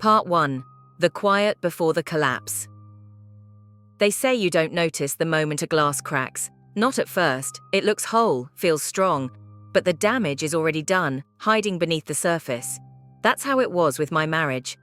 Part 1. The Quiet Before the Collapse. They say you don't notice the moment a glass cracks. Not at first. It looks whole, feels strong, but the damage is already done, hiding beneath the surface. That's how it was with my marriage.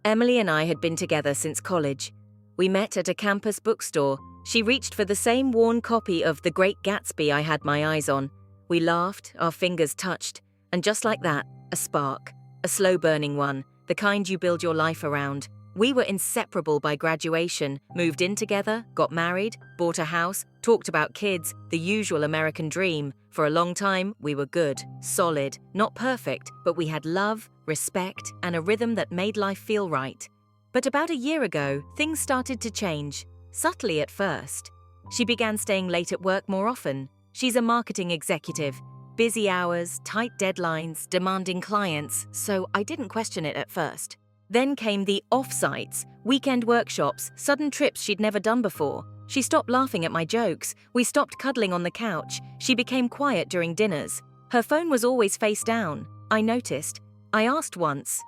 Emily and I had been together since college. We met at a campus bookstore. She reached for the same worn copy of The Great Gatsby I had my eyes on. We laughed, our fingers touched, and just like that, a spark. A slow-burning one, the kind you build your life around. We were inseparable by graduation, moved in together, got married, bought a house, talked about kids, the usual American dream. For a long time, we were good, solid, not perfect, but we had love, respect, and a rhythm that made life feel right. But about a year ago, things started to change, subtly at first. She began staying late at work more often. She's a marketing executive. Busy hours, tight deadlines, demanding clients, so I didn't question it at first. Then came the off-sites, weekend workshops, sudden trips she'd never done before. She stopped laughing at my jokes. We stopped cuddling on the couch. She became quiet during dinners. Her phone was always face down. I noticed. I asked once,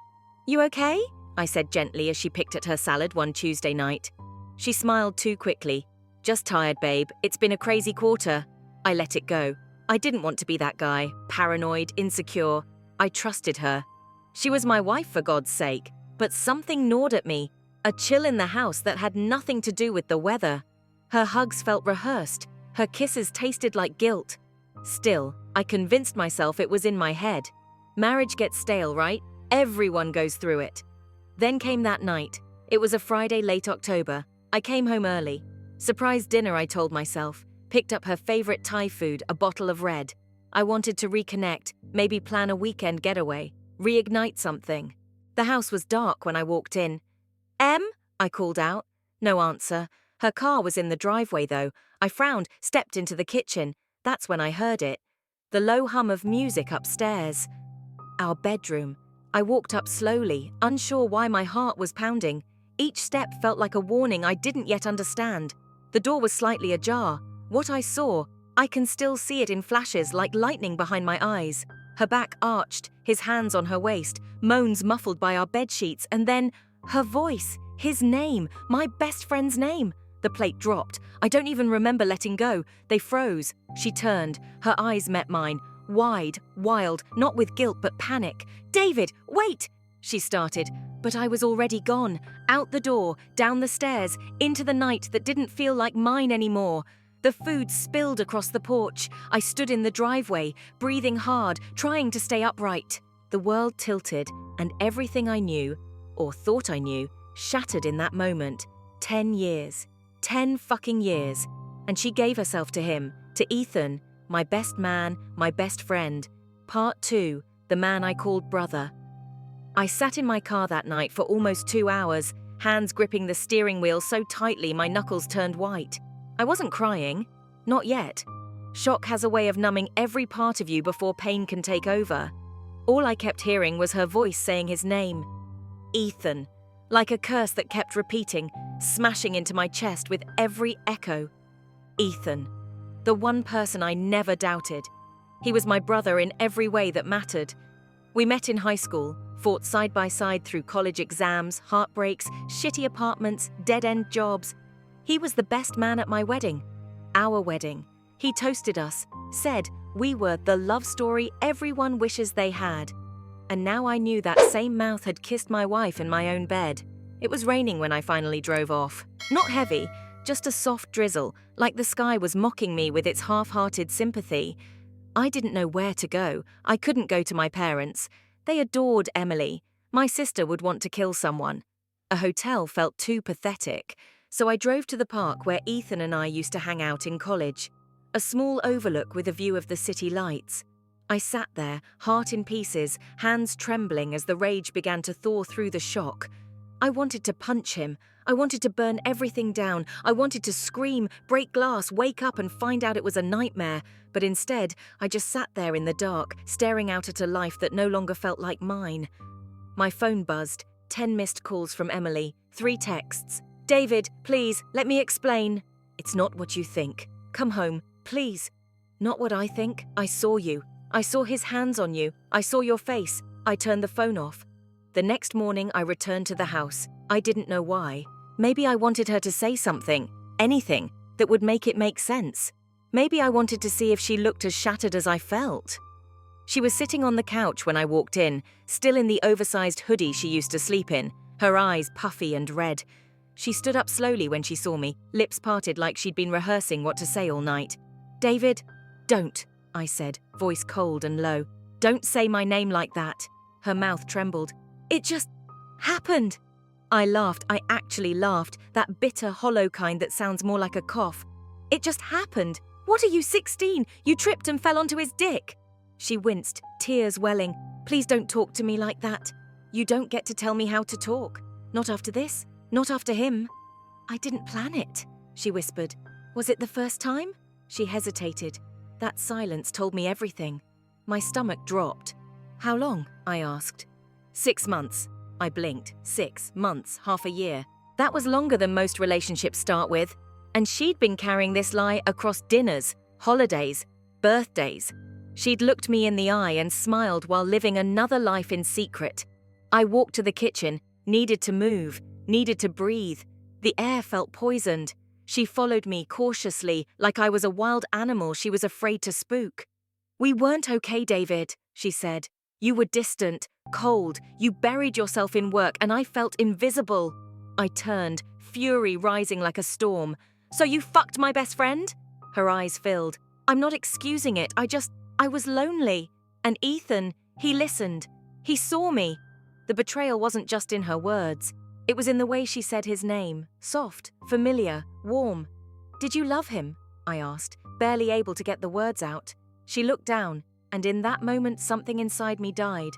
"You okay?" I said gently as she picked at her salad one Tuesday night. She smiled too quickly. "Just tired, babe. It's been a crazy quarter." I let it go. I didn't want to be that guy, paranoid, insecure. I trusted her. She was my wife, for God's sake. But something gnawed at me, a chill in the house that had nothing to do with the weather. Her hugs felt rehearsed. Her kisses tasted like guilt. Still, I convinced myself it was in my head. Marriage gets stale, right? Everyone goes through it. Then came that night. It was a Friday, late October. I came home early. Surprise dinner, I told myself. Picked up her favorite Thai food, a bottle of red. I wanted to reconnect, maybe plan a weekend getaway, reignite something. The house was dark when I walked in. "Em?" I called out. No answer. Her car was in the driveway, though. I frowned, stepped into the kitchen. That's when I heard it. The low hum of music upstairs. Our bedroom. I walked up slowly, unsure why my heart was pounding. Each step felt like a warning I didn't yet understand. The door was slightly ajar. What I saw, I can still see it in flashes like lightning behind my eyes. Her back arched, his hands on her waist, moans muffled by our bedsheets, and then her voice, his name, my best friend's name. The plate dropped. I don't even remember letting go. They froze. She turned. Her eyes met mine, wide, wild, not with guilt but panic. "David, wait!" she started, but I was already gone, out the door, down the stairs, into the night that didn't feel like mine anymore. The food spilled across the porch. I stood in the driveway, breathing hard, trying to stay upright. The world tilted, and everything I knew, or thought I knew, shattered in that moment. 10 years. 10 fucking years. And she gave herself to him, to Ethan, my best man, my best friend. Part 2, the man I called brother. I sat in my car that night for almost 2 hours, hands gripping the steering wheel so tightly my knuckles turned white. I wasn't crying. Not yet. Shock has a way of numbing every part of you before pain can take over. All I kept hearing was her voice saying his name. Ethan. Like a curse that kept repeating, smashing into my chest with every echo. Ethan. The one person I never doubted. He was my brother in every way that mattered. We met in high school, fought side by side through college exams, heartbreaks, shitty apartments, dead-end jobs. He was the best man at my wedding. Our wedding. He toasted us, said we were the love story everyone wishes they had. And now I knew that same mouth had kissed my wife in my own bed. It was raining when I finally drove off. Not heavy, just a soft drizzle, like the sky was mocking me with its half-hearted sympathy. I didn't know where to go. I couldn't go to my parents. They adored Emily. My sister would want to kill someone. A hotel felt too pathetic. So I drove to the park where Ethan and I used to hang out in college. A small overlook with a view of the city lights. I sat there, heart in pieces, hands trembling as the rage began to thaw through the shock. I wanted to punch him. I wanted to burn everything down. I wanted to scream, break glass, wake up and find out it was a nightmare. But instead, I just sat there in the dark, staring out at a life that no longer felt like mine. My phone buzzed. 10 missed calls from Emily. 3 texts. "David, please, let me explain." "It's not what you think. Come home, please." "Not what I think. I saw you. I saw his hands on you. I saw your face." I turned the phone off. The next morning, I returned to the house. I didn't know why. Maybe I wanted her to say something, anything, that would make it make sense. Maybe I wanted to see if she looked as shattered as I felt. She was sitting on the couch when I walked in, still in the oversized hoodie she used to sleep in, her eyes puffy and red. She stood up slowly when she saw me, lips parted like she'd been rehearsing what to say all night. "David, don't," I said, voice cold and low. "Don't say my name like that." Her mouth trembled. "It just happened." I laughed. I actually laughed, that bitter, hollow kind that sounds more like a cough. "It just happened. What are you, 16? You tripped and fell onto his dick." She winced, tears welling. "Please don't talk to me like that. You don't get to tell me how to talk. Not after this. Not after him." "I didn't plan it," she whispered. "Was it the first time?" She hesitated. That silence told me everything. My stomach dropped. "How long?" I asked. 6 months. I blinked. 6 months, half a year. That was longer than most relationships start with. And she'd been carrying this lie across dinners, holidays, birthdays. She'd looked me in the eye and smiled while living another life in secret. I walked to the kitchen, needed to move, needed to breathe. The air felt poisoned. She followed me cautiously, like I was a wild animal she was afraid to spook. "We weren't okay, David," she said. "You were distant, cold, you buried yourself in work, and I felt invisible." I turned, fury rising like a storm. "So you fucked my best friend?" Her eyes filled. "I'm not excusing it, I was lonely. And Ethan, he listened. He saw me." The betrayal wasn't just in her words. It was in the way she said his name, soft, familiar, warm. "Did you love him?" I asked, barely able to get the words out. She looked down, and in that moment something inside me died.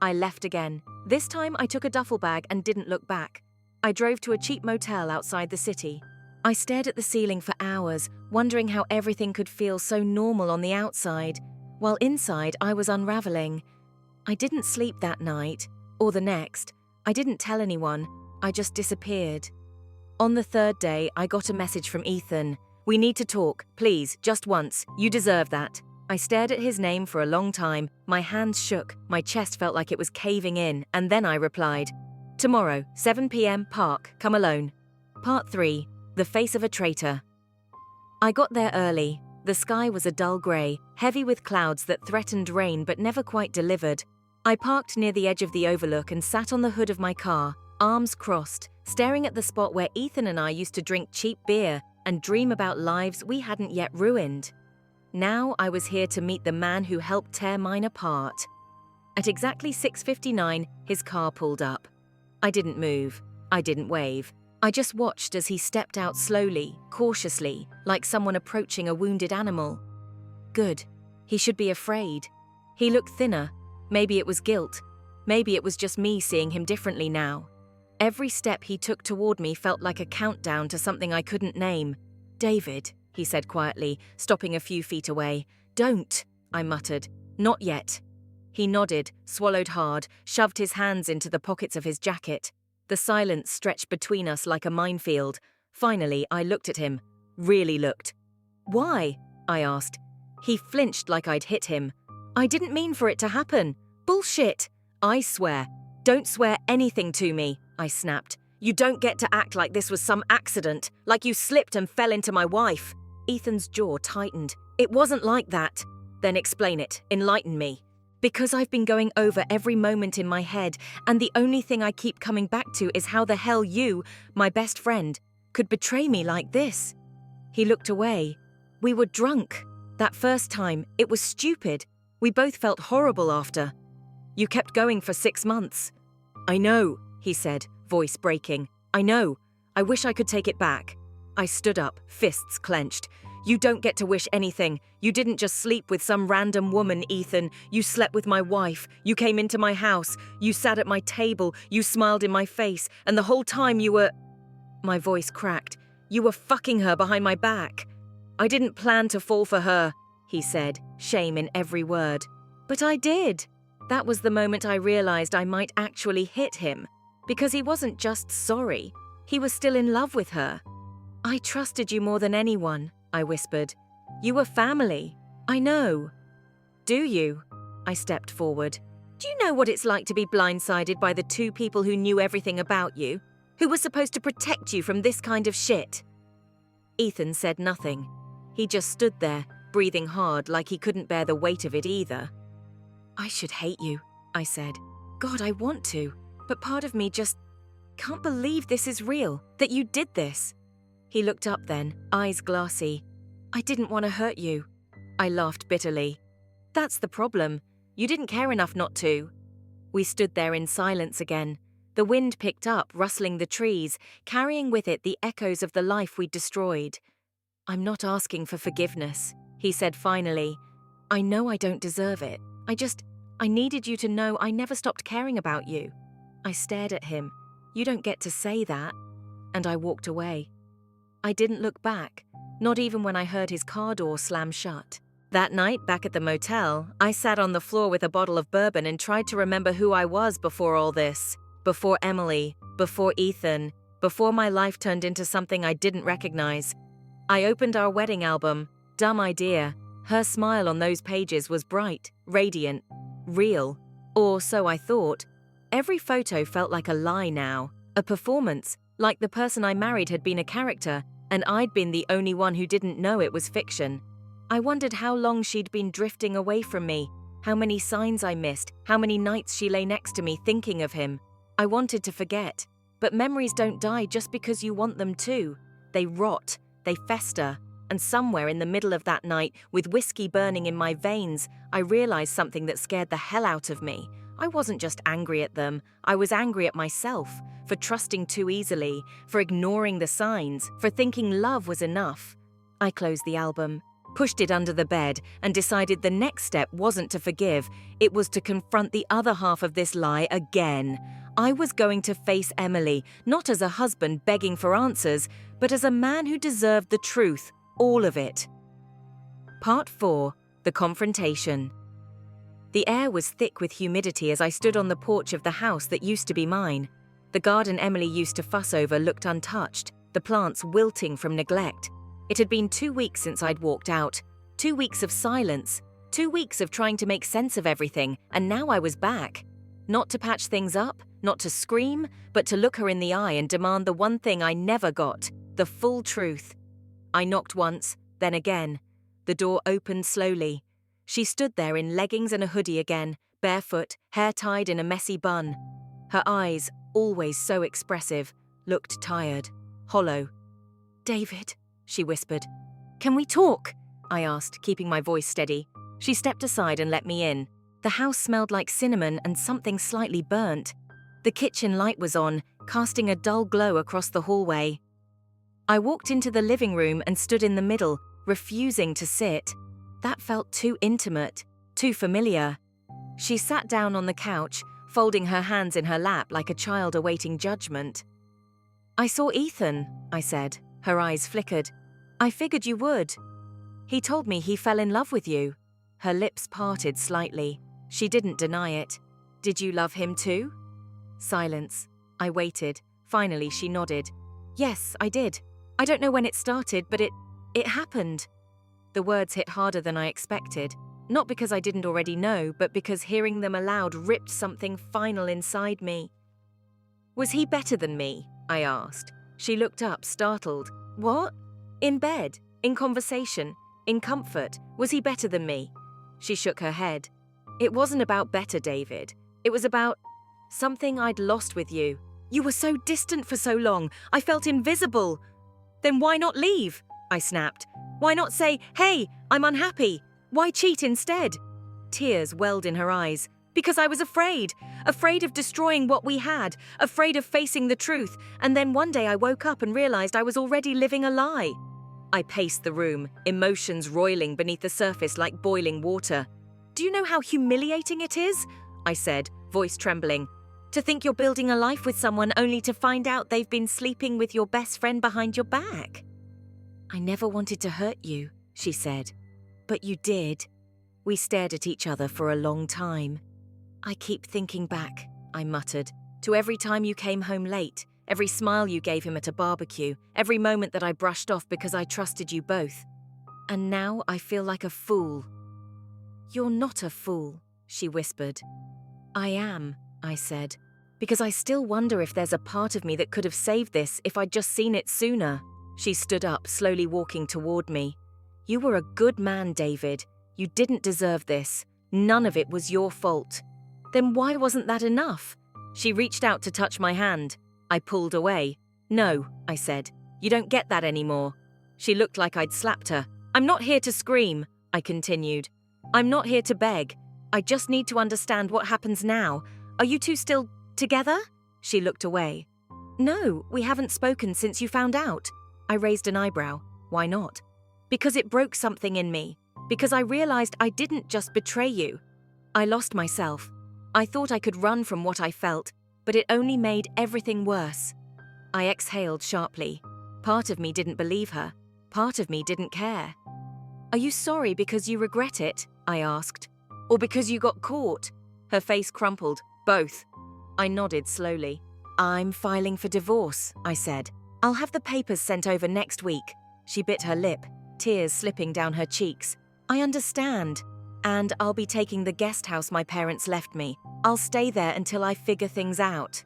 I left again. This time I took a duffel bag and didn't look back. I drove to a cheap motel outside the city. I stared at the ceiling for hours, wondering how everything could feel so normal on the outside, while inside I was unraveling. I didn't sleep that night, or the next. I didn't tell anyone. I just disappeared. On the 3rd day, I got a message from Ethan. "We need to talk, please, just once. You deserve that." I stared at his name for a long time. My hands shook, my chest felt like it was caving in, and then I replied, "Tomorrow, 7 p.m, park, come alone." Part 3. The Face of a Traitor. I got there early. The sky was a dull grey, heavy with clouds that threatened rain but never quite delivered. I parked near the edge of the overlook and sat on the hood of my car, arms crossed, staring at the spot where Ethan and I used to drink cheap beer and dream about lives we hadn't yet ruined. Now I was here to meet the man who helped tear mine apart. At exactly 6:59, his car pulled up. I didn't move. I didn't wave. I just watched as he stepped out slowly, cautiously, like someone approaching a wounded animal. Good. He should be afraid. He looked thinner. Maybe it was guilt. Maybe it was just me seeing him differently now. Every step he took toward me felt like a countdown to something I couldn't name. "David," he said quietly, stopping a few feet away. "Don't," I muttered. "Not yet." He nodded, swallowed hard, shoved his hands into the pockets of his jacket. The silence stretched between us like a minefield. Finally, I looked at him. Really looked. "Why?" I asked. He flinched like I'd hit him. "I didn't mean for it to happen." "Bullshit!" "I swear." "Don't swear anything to me," I snapped. "You don't get to act like this was some accident, like you slipped and fell into my wife." Ethan's jaw tightened. "It wasn't like that." "Then explain it. Enlighten me." "Because I've been going over every moment in my head, and the only thing I keep coming back to is how the hell you, my best friend, could betray me like this." He looked away. "We were drunk. That first time, it was stupid. We both felt horrible after. You kept going for 6 months." "I know," he said, voice breaking. "I know. I wish I could take it back." I stood up, fists clenched. "You don't get to wish anything. You didn't just sleep with some random woman, Ethan. You slept with my wife. You came into my house. You sat at my table. You smiled in my face. And the whole time you were—" My voice cracked. "You were fucking her behind my back." "I didn't plan to fall for her," he said, shame in every word. "But I did." That was the moment I realized I might actually hit him. Because he wasn't just sorry. He was still in love with her. "I trusted you more than anyone," I whispered. "You were family. I know." "Do you?" I stepped forward. Do you know what it's like to be blindsided by the two people who knew everything about you, who were supposed to protect you from this kind of shit? Ethan said nothing. He just stood there, breathing hard like he couldn't bear the weight of it either. I should hate you, I said. God, I want to, but part of me just can't believe this is real, that you did this. He looked up then, eyes glassy. I didn't want to hurt you. I laughed bitterly. That's the problem. You didn't care enough not to. We stood there in silence again. The wind picked up, rustling the trees, carrying with it the echoes of the life we'd destroyed. I'm not asking for forgiveness, he said finally. I know I don't deserve it. I needed you to know I never stopped caring about you. I stared at him. You don't get to say that. And I walked away. I didn't look back, not even when I heard his car door slam shut. That night, back at the motel, I sat on the floor with a bottle of bourbon and tried to remember who I was before all this. Before Emily, before Ethan, before my life turned into something I didn't recognize. I opened our wedding album. Dumb idea. Her smile on those pages was bright, radiant, real. Or so I thought. Every photo felt like a lie now, a performance, like the person I married had been a character, and I'd been the only one who didn't know it was fiction. I wondered how long she'd been drifting away from me, how many signs I missed, how many nights she lay next to me thinking of him. I wanted to forget, but memories don't die just because you want them to. They rot, they fester, and somewhere in the middle of that night, with whiskey burning in my veins, I realized something that scared the hell out of me. I wasn't just angry at them, I was angry at myself, for trusting too easily, for ignoring the signs, for thinking love was enough. I closed the album, pushed it under the bed, and decided the next step wasn't to forgive, it was to confront the other half of this lie again. I was going to face Emily, not as a husband begging for answers, but as a man who deserved the truth, all of it. Part 4. The Confrontation. The air was thick with humidity as I stood on the porch of the house that used to be mine. The garden Emily used to fuss over looked untouched, the plants wilting from neglect. It had been 2 weeks since I'd walked out, 2 weeks of silence, 2 weeks of trying to make sense of everything, and now I was back. Not to patch things up, not to scream, but to look her in the eye and demand the one thing I never got, the full truth. I knocked once, then again. The door opened slowly. She stood there in leggings and a hoodie again, barefoot, hair tied in a messy bun. Her eyes, always so expressive, looked tired, hollow. "David," she whispered. "Can we talk?" I asked, keeping my voice steady. She stepped aside and let me in. The house smelled like cinnamon and something slightly burnt. The kitchen light was on, casting a dull glow across the hallway. I walked into the living room and stood in the middle, refusing to sit. That felt too intimate, too familiar. She sat down on the couch, folding her hands in her lap like a child awaiting judgment. "I saw Ethan," I said. Her eyes flickered. "I figured you would. He told me he fell in love with you." Her lips parted slightly. She didn't deny it. "Did you love him too?" Silence. I waited. Finally, she nodded. "Yes, I did. I don't know when it started, but it happened." The words hit harder than I expected. Not because I didn't already know, but because hearing them aloud ripped something final inside me. "Was he better than me?" I asked. She looked up, startled. "What? In bed? In conversation? In comfort? Was he better than me?" She shook her head. "It wasn't about better, David. It was about something I'd lost with you. You were so distant for so long. I felt invisible." "Then why not leave?" I snapped. "Why not say, 'Hey, I'm unhappy'? Why cheat instead?" Tears welled in her eyes. "Because I was afraid of destroying what we had, afraid of facing the truth, and then one day I woke up and realized I was already living a lie." I paced the room, emotions roiling beneath the surface like boiling water. "Do you know how humiliating it is?" I said, voice trembling. "To think you're building a life with someone only to find out they've been sleeping with your best friend behind your back." "I never wanted to hurt you," she said. "But you did." We stared at each other for a long time. "I keep thinking back," I muttered, "to every time you came home late, every smile you gave him at a barbecue, every moment that I brushed off because I trusted you both. And now I feel like a fool." "You're not a fool," she whispered. I am, I said, because I still wonder if there's a part of me that could have saved this if I'd just seen it sooner. She stood up, slowly walking toward me. You were a good man, David. You didn't deserve this. None of it was your fault. Then why wasn't that enough? She reached out to touch my hand. I pulled away. No, I said. You don't get that anymore. She looked like I'd slapped her. I'm not here to scream, I continued. I'm not here to beg. I just need to understand what happens now. Are you two still together? She looked away. No, we haven't spoken since you found out. I raised an eyebrow. Why not? Because it broke something in me. Because I realized I didn't just betray you. I lost myself. I thought I could run from what I felt, but it only made everything worse. I exhaled sharply. Part of me didn't believe her. Part of me didn't care. Are you sorry because you regret it? I asked. Or because you got caught? Her face crumpled. Both. I nodded slowly. I'm filing for divorce, I said. I'll have the papers sent over next week. She bit her lip, tears slipping down her cheeks. I understand. And I'll be taking the guest house my parents left me. I'll stay there until I figure things out.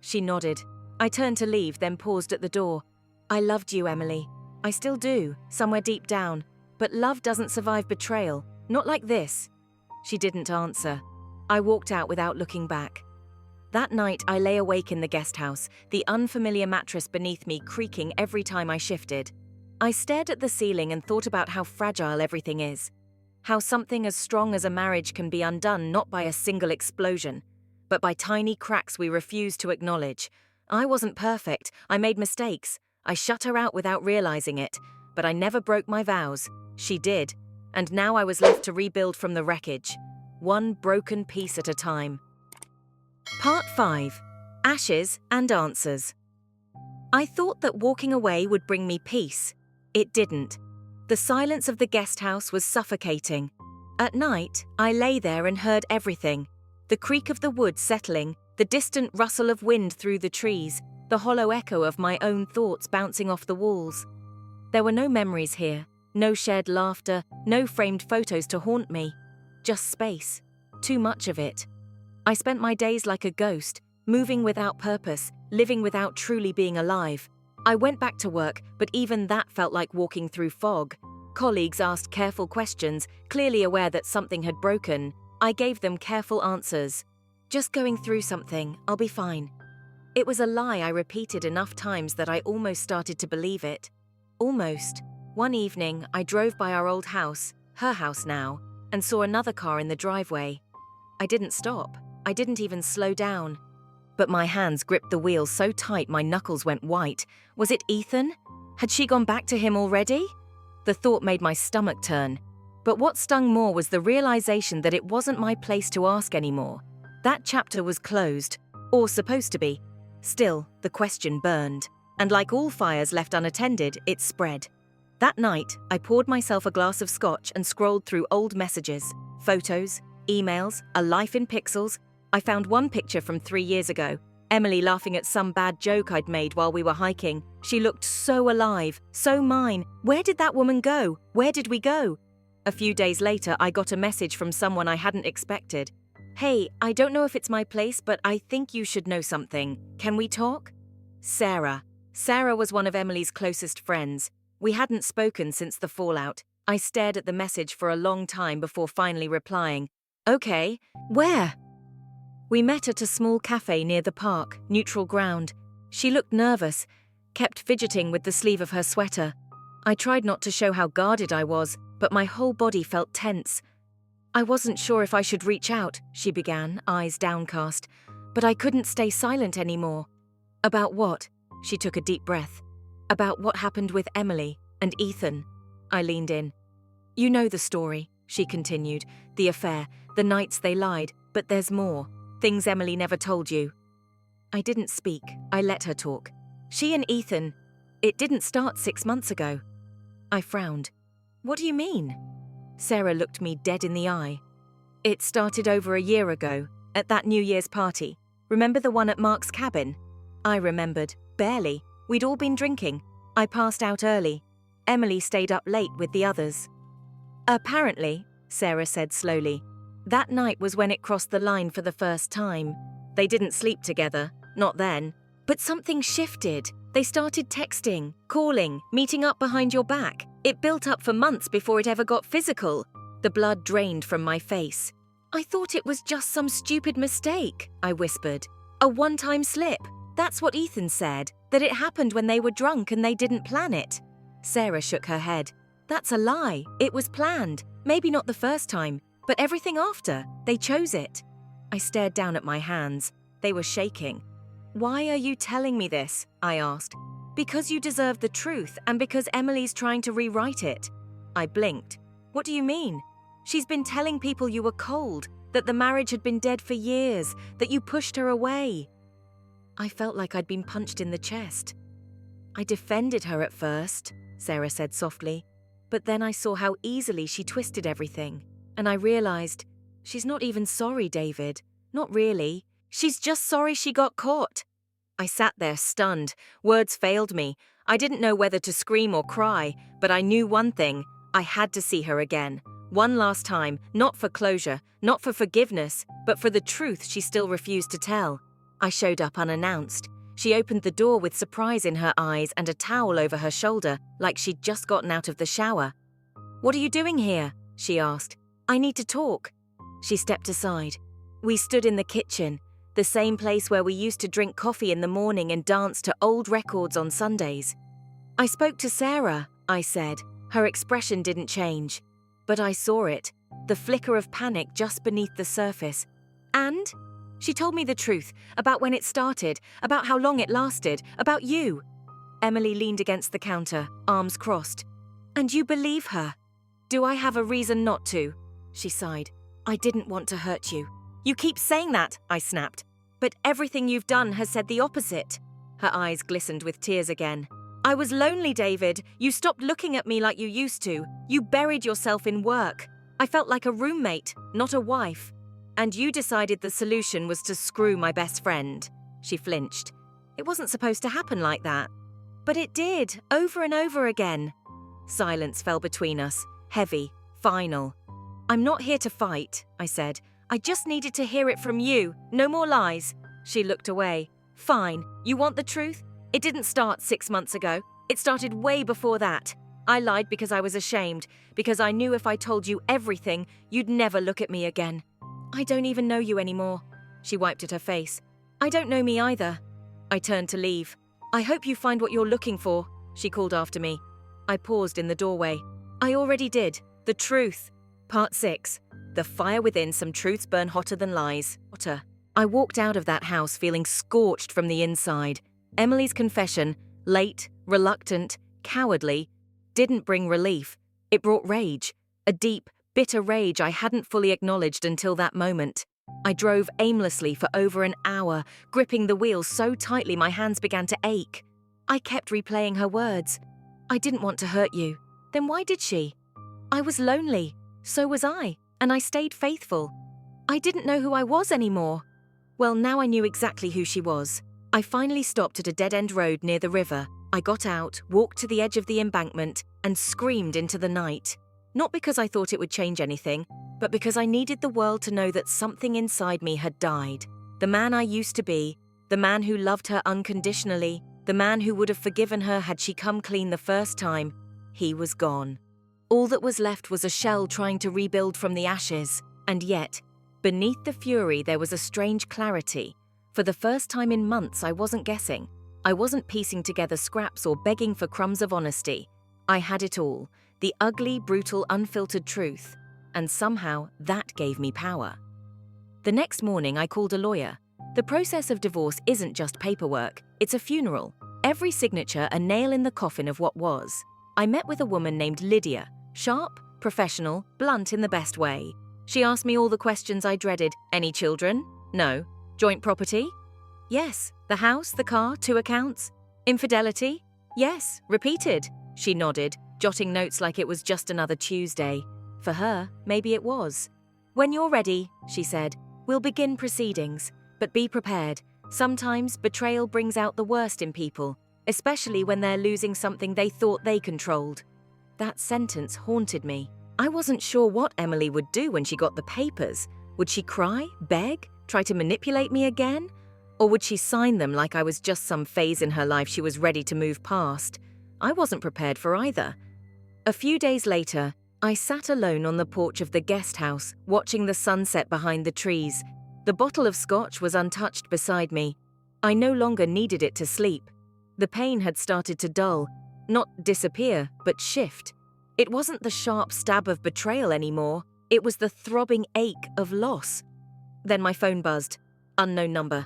She nodded. I turned to leave, then paused at the door. I loved you, Emily. I still do, somewhere deep down. But love doesn't survive betrayal. Not like this. She didn't answer. I walked out without looking back. That night, I lay awake in the guest house, the unfamiliar mattress beneath me creaking every time I shifted. I stared at the ceiling and thought about how fragile everything is. How something as strong as a marriage can be undone not by a single explosion, but by tiny cracks we refuse to acknowledge. I wasn't perfect. I made mistakes. I shut her out without realizing it, but I never broke my vows. She did, and now I was left to rebuild from the wreckage, one broken piece at a time. Part 5. Ashes and Answers. I thought that walking away would bring me peace. It didn't. The silence of the guest house was suffocating. At night, I lay there and heard everything. The creak of the wood settling, the distant rustle of wind through the trees, the hollow echo of my own thoughts bouncing off the walls. There were no memories here, no shared laughter, no framed photos to haunt me. Just space. Too much of it. I spent my days like a ghost, moving without purpose, living without truly being alive. I went back to work, but even that felt like walking through fog. Colleagues asked careful questions, clearly aware that something had broken. I gave them careful answers. Just going through something, I'll be fine. It was a lie I repeated enough times that I almost started to believe it. Almost. One evening, I drove by our old house, her house now, and saw another car in the driveway. I didn't stop. I didn't even slow down. But my hands gripped the wheel so tight my knuckles went white. Was it Ethan? Had she gone back to him already? The thought made my stomach turn. But what stung more was the realization that it wasn't my place to ask anymore. That chapter was closed, or supposed to be. Still, the question burned, and like all fires left unattended, it spread. That night, I poured myself a glass of scotch and scrolled through old messages, photos, emails, a life in pixels. I found one picture from 3 years ago, Emily laughing at some bad joke I'd made while we were hiking. She looked so alive, so mine. Where did that woman go? Where did we go? A few days later, I got a message from someone I hadn't expected. Hey, I don't know if it's my place, but I think you should know something. Can we talk? Sarah. Sarah was one of Emily's closest friends. We hadn't spoken since the fallout. I stared at the message for a long time before finally replying. Okay, where? We met at a small cafe near the park, neutral ground. She looked nervous, kept fidgeting with the sleeve of her sweater. I tried not to show how guarded I was, but my whole body felt tense. I wasn't sure if I should reach out, she began, eyes downcast, but I couldn't stay silent anymore. About what? She took a deep breath. About what happened with Emily and Ethan. I leaned in. You know the story, she continued, the affair, the nights they lied, but there's more. Things Emily never told you. I didn't speak. I let her talk. She and Ethan, it didn't start 6 months ago. I frowned. What do you mean? Sarah looked me dead in the eye. It started over a year ago, at that New Year's party. Remember the one at Mark's cabin? I remembered. Barely. We'd all been drinking. I passed out early. Emily stayed up late with the others. Apparently, Sarah said slowly, That night was when it crossed the line for the first time. They didn't sleep together, not then. But something shifted. They started texting, calling, meeting up behind your back. It built up for months before it ever got physical. The blood drained from my face. I thought it was just some stupid mistake, I whispered. A one-time slip. That's what Ethan said, that it happened when they were drunk and they didn't plan it. Sarah shook her head. That's a lie. It was planned. Maybe not the first time, but everything after. They chose it. I stared down at my hands. They were shaking. Why are you telling me this? I asked. Because you deserve the truth and because Emily's trying to rewrite it. I blinked. What do you mean? She's been telling people you were cold, that the marriage had been dead for years, that you pushed her away. I felt like I'd been punched in the chest. I defended her at first, Sarah said softly, but then I saw how easily she twisted everything, and I realized, she's not even sorry, David. Not really. She's just sorry she got caught. I sat there stunned. Words failed me. I didn't know whether to scream or cry, but I knew one thing. I had to see her again. One last time, not for closure, not for forgiveness, but for the truth she still refused to tell. I showed up unannounced. She opened the door with surprise in her eyes and a towel over her shoulder, like she'd just gotten out of the shower. "What are you doing here?" she asked. "I need to talk." She stepped aside. We stood in the kitchen, the same place where we used to drink coffee in the morning and dance to old records on Sundays. "I spoke to Sarah," I said. Her expression didn't change. But I saw it, the flicker of panic just beneath the surface. "And?" She told me the truth, about when it started, about how long it lasted, about you. Emily leaned against the counter, arms crossed. "And you believe her?" "Do I have a reason not to?" She sighed. "I didn't want to hurt you." "You keep saying that," I snapped. "But everything you've done has said the opposite." Her eyes glistened with tears again. "I was lonely, David. You stopped looking at me like you used to. You buried yourself in work. I felt like a roommate, not a wife. And you decided the solution was to screw my best friend." She flinched. "It wasn't supposed to happen like that." "But it did, over and over again." Silence fell between us, heavy, final. "I'm not here to fight," I said. "I just needed to hear it from you. No more lies." She looked away. "Fine. You want the truth? It didn't start 6 months ago. It started way before that. I lied because I was ashamed, because I knew if I told you everything, you'd never look at me again. I don't even know you anymore." She wiped at her face. "I don't know me either." I turned to leave. "I hope you find what you're looking for," she called after me. I paused in the doorway. "I already did. The truth." Part 6. The fire within. Some truths burn hotter than lies. Hotter. I walked out of that house feeling scorched from the inside. Emily's confession, late, reluctant, cowardly, didn't bring relief. It brought rage. A deep, bitter rage I hadn't fully acknowledged until that moment. I drove aimlessly for over an hour, gripping the wheel so tightly my hands began to ache. I kept replaying her words. "I didn't want to hurt you." Then why did she? I was lonely. So was I. And I stayed faithful. I didn't know who I was anymore. Well, now I knew exactly who she was. I finally stopped at a dead-end road near the river. I got out, walked to the edge of the embankment, and screamed into the night. Not because I thought it would change anything, but because I needed the world to know that something inside me had died. The man I used to be, the man who loved her unconditionally, the man who would have forgiven her had she come clean the first time, he was gone. All that was left was a shell trying to rebuild from the ashes. And yet, beneath the fury there was a strange clarity. For the first time in months I wasn't guessing. I wasn't piecing together scraps or begging for crumbs of honesty. I had it all. The ugly, brutal, unfiltered truth. And somehow that gave me power. The next morning I called a lawyer. The process of divorce isn't just paperwork, it's a funeral. Every signature a nail in the coffin of what was. I met with a woman named Lydia. Sharp, professional, blunt in the best way. She asked me all the questions I dreaded. Any children? No. Joint property? Yes. The house, the car, 2 accounts? Infidelity? Yes. Repeated. She nodded, jotting notes like it was just another Tuesday. For her, maybe it was. "When you're ready," she said, "we'll begin proceedings. But be prepared. Sometimes betrayal brings out the worst in people, especially when they're losing something they thought they controlled." That sentence haunted me. I wasn't sure what Emily would do when she got the papers. Would she cry, beg, try to manipulate me again? Or would she sign them like I was just some phase in her life she was ready to move past? I wasn't prepared for either. A few days later, I sat alone on the porch of the guest house, watching the sunset behind the trees. The bottle of scotch was untouched beside me. I no longer needed it to sleep. The pain had started to dull, not disappear, but shift. It wasn't the sharp stab of betrayal anymore. It was the throbbing ache of loss. Then my phone buzzed. Unknown number.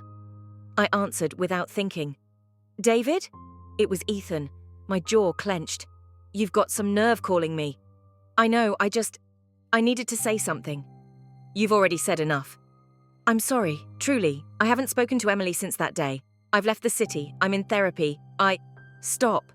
I answered without thinking. David? It was Ethan. My jaw clenched. You've got some nerve calling me. I know, I needed to say something. You've already said enough. I'm sorry, truly. I haven't spoken to Emily since that day. I've left the city. I'm in therapy. Stop.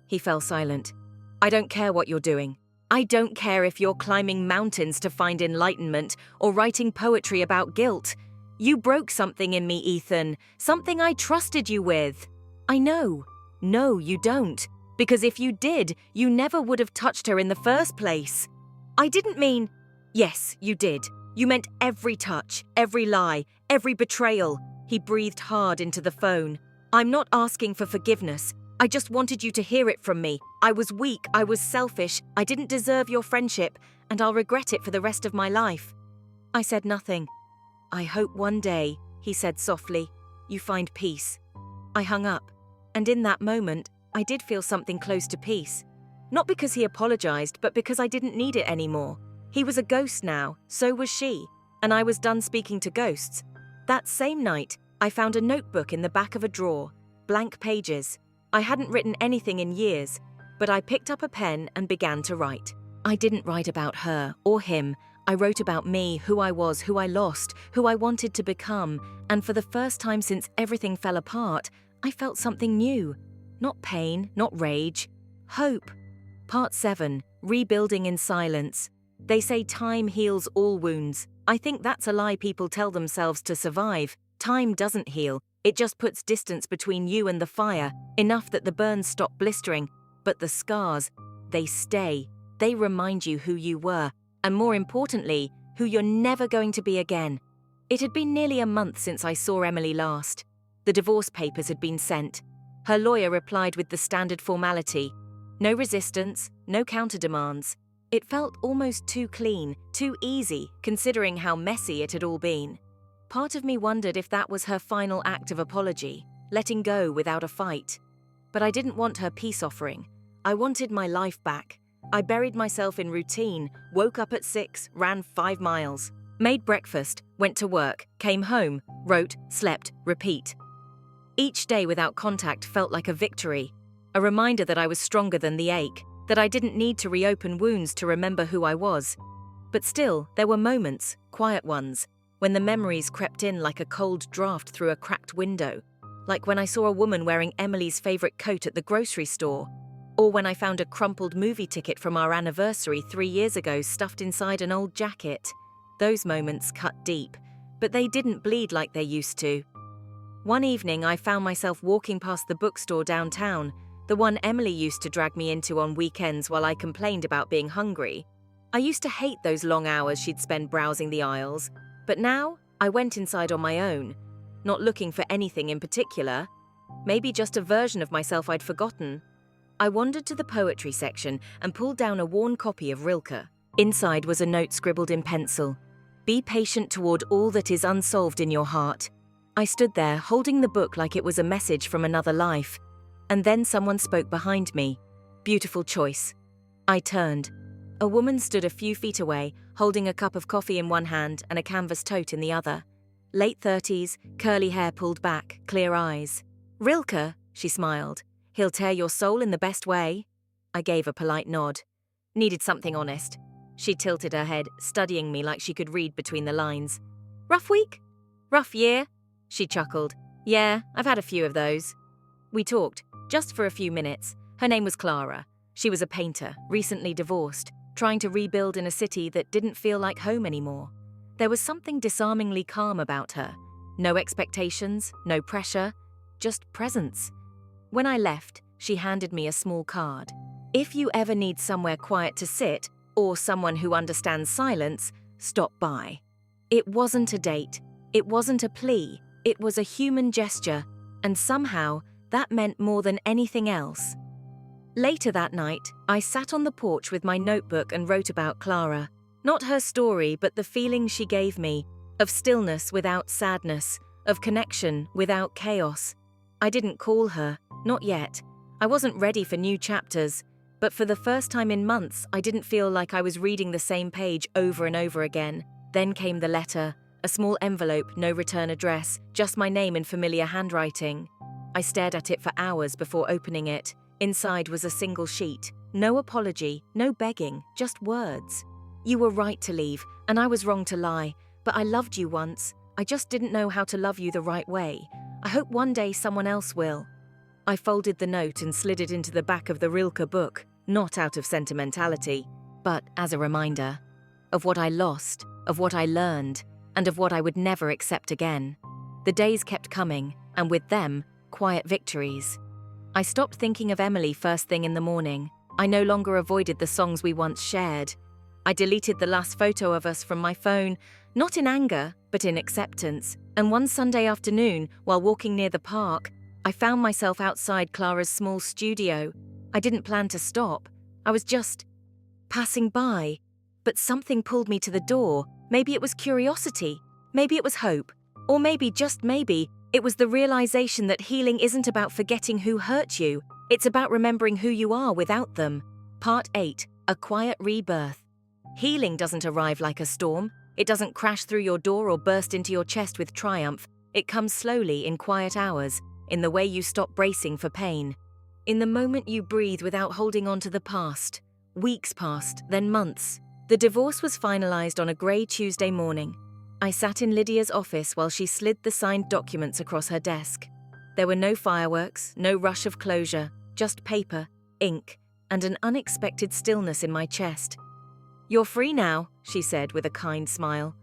He fell silent. I don't care what you're doing. I don't care if you're climbing mountains to find enlightenment or writing poetry about guilt. You broke something in me, Ethan. Something I trusted you with. I know. No, you don't. Because if you did, you never would have touched her in the first place. I didn't mean... Yes, you did. You meant every touch, every lie, every betrayal. He breathed hard into the phone. I'm not asking for forgiveness. I just wanted you to hear it from me. I was weak, I was selfish, I didn't deserve your friendship, and I'll regret it for the rest of my life. I said nothing. I hope one day, he said softly, you find peace. I hung up, and in that moment, I did feel something close to peace. Not because he apologized, but because I didn't need it anymore. He was a ghost now, so was she, and I was done speaking to ghosts. That same night, I found a notebook in the back of a drawer, blank pages. I hadn't written anything in years, but I picked up a pen and began to write. I didn't write about her or him. I wrote about me, who I was, who I lost, who I wanted to become, and for the first time since everything fell apart, I felt something new. Not pain, not rage. Hope. Part 7. Rebuilding in silence. They say time heals all wounds. I think that's a lie people tell themselves to survive. Time doesn't heal. It just puts distance between you and the fire, enough that the burns stop blistering. But the scars, they stay. They remind you who you were, and more importantly, who you're never going to be again. It had been nearly a month since I saw Emily last. The divorce papers had been sent. Her lawyer replied with the standard formality. No resistance, no counterdemands. It felt almost too clean, too easy, considering how messy it had all been. Part of me wondered if that was her final act of apology, letting go without a fight. But I didn't want her peace offering. I wanted my life back. I buried myself in routine, woke up at 6, ran 5 miles, made breakfast, went to work, came home, wrote, slept, repeat. Each day without contact felt like a victory, a reminder that I was stronger than the ache, that I didn't need to reopen wounds to remember who I was. But still, there were moments, quiet ones, when the memories crept in like a cold draft through a cracked window, like when I saw a woman wearing Emily's favorite coat at the grocery store, or when I found a crumpled movie ticket from our anniversary 3 years ago stuffed inside an old jacket. Those moments cut deep, but they didn't bleed like they used to. One evening, I found myself walking past the bookstore downtown, the one Emily used to drag me into on weekends while I complained about being hungry. I used to hate those long hours she'd spend browsing the aisles, but now I went inside on my own, not looking for anything in particular, maybe just a version of myself I'd forgotten. I wandered to the poetry section and pulled down a worn copy of Rilke. Inside was a note scribbled in pencil. Be patient toward all that is unsolved in your heart. I stood there holding the book like it was a message from another life. And then someone spoke behind me. Beautiful choice. I turned. A woman stood a few feet away, holding a cup of coffee in one hand and a canvas tote in the other. Late 30s, curly hair pulled back, clear eyes. Rilke, she smiled. He'll tear your soul in the best way. I gave a polite nod. Needed something honest. She tilted her head, studying me like she could read between the lines. Rough week? Rough year? She chuckled. Yeah, I've had a few of those. We talked, just for a few minutes. Her name was Clara. She was a painter, recently divorced, trying to rebuild in a city that didn't feel like home anymore. There was something disarmingly calm about her. No expectations, no pressure, just presence. When I left, she handed me a small card. If you ever need somewhere quiet to sit, or someone who understands silence, stop by. It wasn't a date. It wasn't a plea. It was a human gesture, and somehow that meant more than anything else. Later that night, I sat on the porch with my notebook and wrote about Clara. Not her story, but the feeling she gave me, of stillness without sadness, of connection without chaos. I didn't call her, not yet. I wasn't ready for new chapters, but for the first time in months, I didn't feel like I was reading the same page over and over again. Then came the letter, a small envelope, no return address, just my name in familiar handwriting. I stared at it for hours before opening it. Inside was a single sheet. No apology, no begging, just words. You were right to leave, and I was wrong to lie, but I loved you once. I just didn't know how to love you the right way. I hope one day someone else will. I folded the note and slid it into the back of the Rilke book, not out of sentimentality, but as a reminder of what I lost, of what I learned, and of what I would never accept again. The days kept coming, and with them, quiet victories. I stopped thinking of Emily first thing in the morning. I no longer avoided the songs we once shared. I deleted the last photo of us from my phone, not in anger, but in acceptance. And one Sunday afternoon, while walking near the park, I found myself outside Clara's small studio. I didn't plan to stop. I was just passing by. But something pulled me to the door. Maybe it was curiosity. Maybe it was hope. Or maybe, just maybe, it was the realization that healing isn't about forgetting who hurt you. It's about remembering who you are without them. Part 8. A Quiet Rebirth. Healing doesn't arrive like a storm. It doesn't crash through your door or burst into your chest with triumph. It comes slowly in quiet hours, in the way you stop bracing for pain. In the moment you breathe without holding on to the past. Weeks passed, then months. The divorce was finalized on a grey Tuesday morning. I sat in Lydia's office while she slid the signed documents across her desk. There were no fireworks, no rush of closure, just paper, ink, and an unexpected stillness in my chest. "You're free now," she said with a kind smile.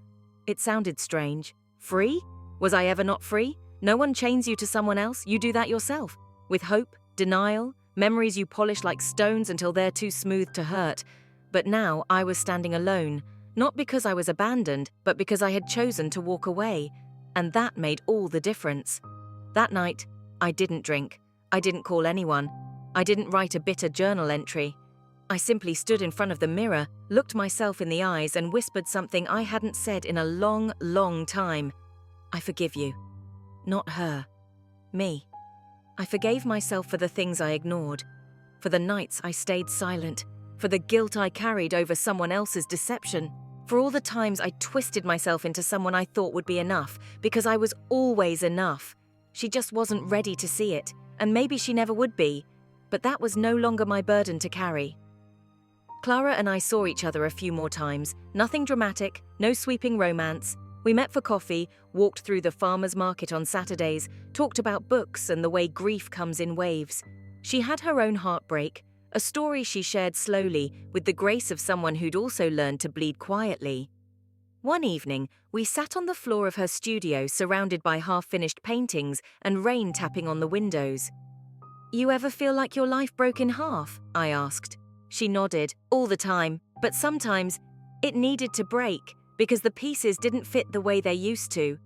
It sounded strange. Free? Was I ever not free? No one chains you to someone else, you do that yourself. With hope, denial, memories you polish like stones until they're too smooth to hurt. But now I was standing alone, not because I was abandoned, but because I had chosen to walk away. And that made all the difference. That night, I didn't drink. I didn't call anyone. I didn't write a bitter journal entry. I simply stood in front of the mirror, looked myself in the eyes, and whispered something I hadn't said in a long, long time. I forgive you. Not her. Me. I forgave myself for the things I ignored, for the nights I stayed silent, for the guilt I carried over someone else's deception, for all the times I twisted myself into someone I thought would be enough, because I was always enough. She just wasn't ready to see it, and maybe she never would be, but that was no longer my burden to carry. Clara and I saw each other a few more times, nothing dramatic, no sweeping romance. We met for coffee, walked through the farmer's market on Saturdays, talked about books and the way grief comes in waves. She had her own heartbreak, a story she shared slowly with the grace of someone who'd also learned to bleed quietly. One evening, we sat on the floor of her studio surrounded by half-finished paintings and rain tapping on the windows. "You ever feel like your life broke in half?" I asked. She nodded. "All the time, but sometimes it needed to break because the pieces didn't fit the way they used to."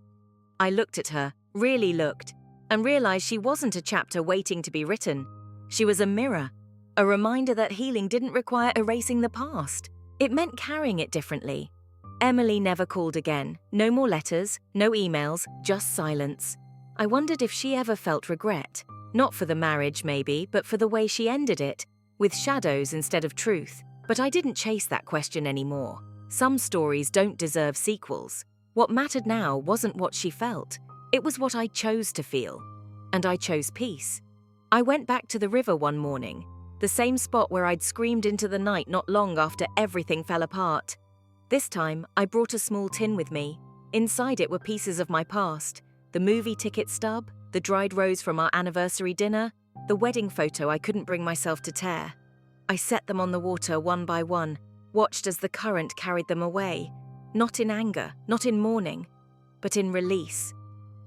I looked at her, really looked, and realized she wasn't a chapter waiting to be written. She was a mirror, a reminder that healing didn't require erasing the past. It meant carrying it differently. Emily never called again. No more letters, no emails, just silence. I wondered if she ever felt regret. Not for the marriage, maybe, but for the way she ended it, with shadows instead of truth. But I didn't chase that question anymore. Some stories don't deserve sequels. What mattered now wasn't what she felt. It was what I chose to feel. And I chose peace. I went back to the river one morning, the same spot where I'd screamed into the night not long after everything fell apart. This time, I brought a small tin with me. Inside it were pieces of my past, the movie ticket stub, the dried rose from our anniversary dinner, the wedding photo I couldn't bring myself to tear. I set them on the water one by one, watched as the current carried them away, not in anger, not in mourning, but in release.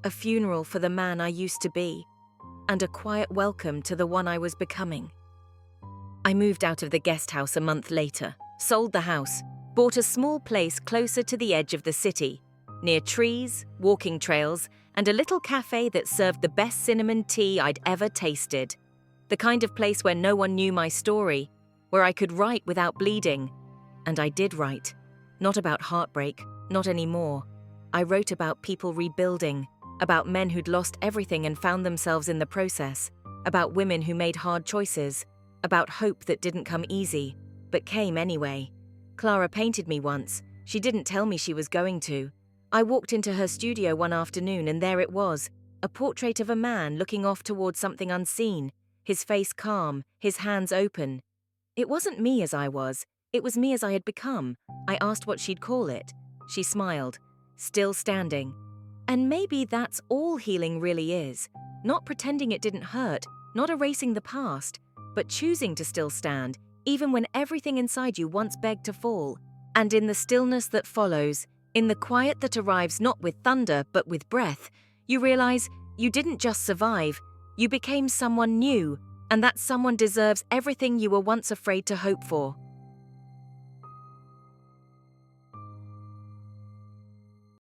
A funeral for the man I used to be, and a quiet welcome to the one I was becoming. I moved out of the guest house a month later, sold the house, bought a small place closer to the edge of the city, near trees, walking trails, and a little cafe that served the best cinnamon tea I'd ever tasted. The kind of place where no one knew my story, where I could write without bleeding. And I did write. Not about heartbreak, not anymore. I wrote about people rebuilding, about men who'd lost everything and found themselves in the process, about women who made hard choices, about hope that didn't come easy, but came anyway. Clara painted me once. She didn't tell me she was going to. I walked into her studio one afternoon and there it was, a portrait of a man looking off towards something unseen, his face calm, his hands open. It wasn't me as I was, it was me as I had become. I asked what she'd call it. She smiled, still standing. And maybe that's all healing really is. Not pretending it didn't hurt, not erasing the past, but choosing to still stand, even when everything inside you once begged to fall. And in the stillness that follows, in the quiet that arrives not with thunder but with breath, you realize you didn't just survive, you became someone new, and that someone deserves everything you were once afraid to hope for.